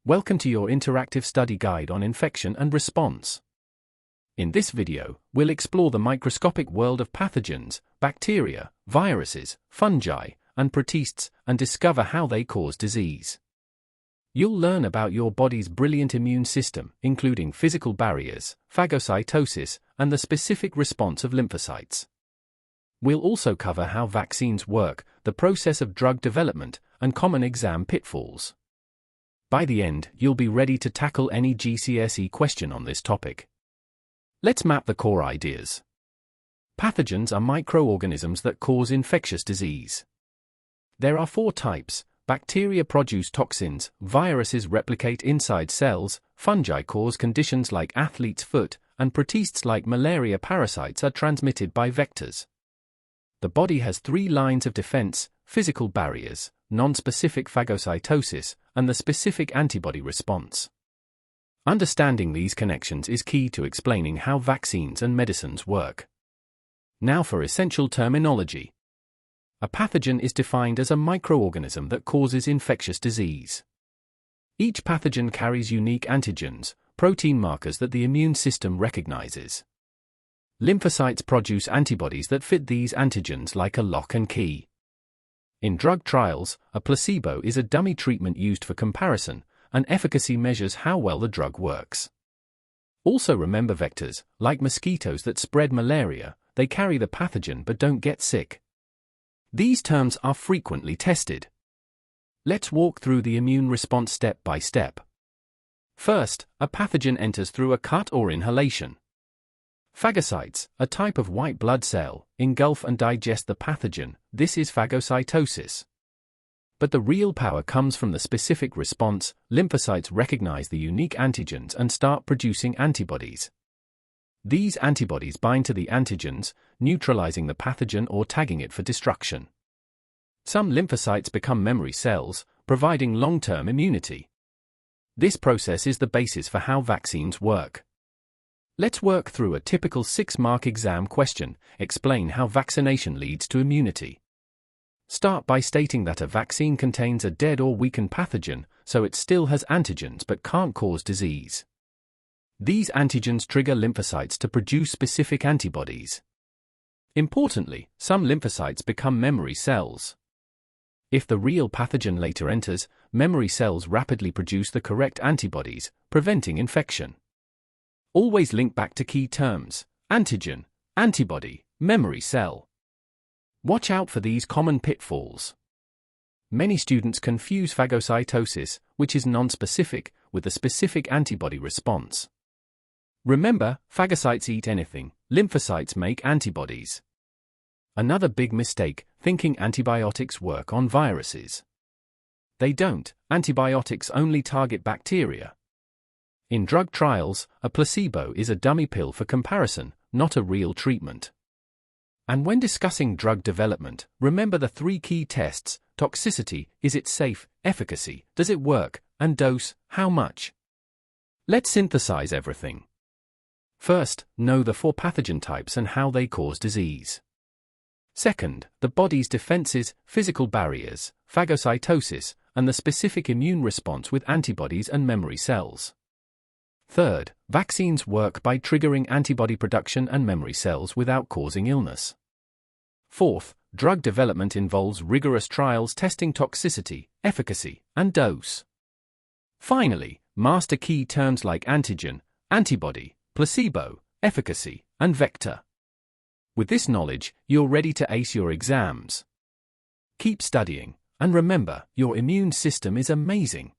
Welcome to your interactive study guide on infection and response. In this video, we'll explore the microscopic world of pathogens, bacteria, viruses, fungi, and protists, and discover how they cause disease. You'll learn about your body's brilliant immune system, including physical barriers, phagocytosis, and the specific response of lymphocytes. We'll also cover how vaccines work, the process of drug development, and common exam pitfalls. By the end, you'll be ready to tackle any GCSE question on this topic. Let's map the core ideas. Pathogens are microorganisms that cause infectious disease. There are 4 types. Bacteria produce toxins, viruses replicate inside cells, fungi cause conditions like athlete's foot, and protists like malaria parasites are transmitted by vectors. The body has 3 lines of defense: physical barriers, non-specific phagocytosis, and the specific antibody response. Understanding these connections is key to explaining how vaccines and medicines work. Now for essential terminology. A pathogen is defined as a microorganism that causes infectious disease. Each pathogen carries unique antigens, protein markers that the immune system recognizes. Lymphocytes produce antibodies that fit these antigens like a lock and key. In drug trials, a placebo is a dummy treatment used for comparison, and efficacy measures how well the drug works. Also remember vectors, like mosquitoes that spread malaria, they carry the pathogen but don't get sick. These terms are frequently tested. Let's walk through the immune response step by step. First, a pathogen enters through a cut or inhalation. Phagocytes, a type of white blood cell, engulf and digest the pathogen. This is phagocytosis. But the real power comes from the specific response. Lymphocytes recognize the unique antigens and start producing antibodies. These antibodies bind to the antigens, neutralizing the pathogen or tagging it for destruction. Some lymphocytes become memory cells, providing long-term immunity. This process is the basis for how vaccines work. Let's work through a typical 6-mark exam question. Explain how vaccination leads to immunity. Start by stating that a vaccine contains a dead or weakened pathogen, so it still has antigens but can't cause disease. These antigens trigger lymphocytes to produce specific antibodies. Importantly, some lymphocytes become memory cells. If the real pathogen later enters, memory cells rapidly produce the correct antibodies, preventing infection. Always link back to key terms: antigen, antibody, memory cell. Watch out for these common pitfalls. Many students confuse phagocytosis, which is non-specific, with the specific antibody response. Remember, phagocytes eat anything, lymphocytes make antibodies. Another big mistake, thinking antibiotics work on viruses. They don't. Antibiotics only target bacteria. In drug trials, a placebo is a dummy pill for comparison, not a real treatment. And when discussing drug development, remember the 3 key tests: toxicity, is it safe, efficacy, does it work, and dose, how much. Let's synthesize everything. First, know the 4 pathogen types and how they cause disease. Second, the body's defenses, physical barriers, phagocytosis, and the specific immune response with antibodies and memory cells. Third, vaccines work by triggering antibody production and memory cells without causing illness. Fourth, drug development involves rigorous trials testing toxicity, efficacy, and dose. Finally, master key terms like antigen, antibody, placebo, efficacy, and vector. With this knowledge, you're ready to ace your exams. Keep studying, and remember, your immune system is amazing.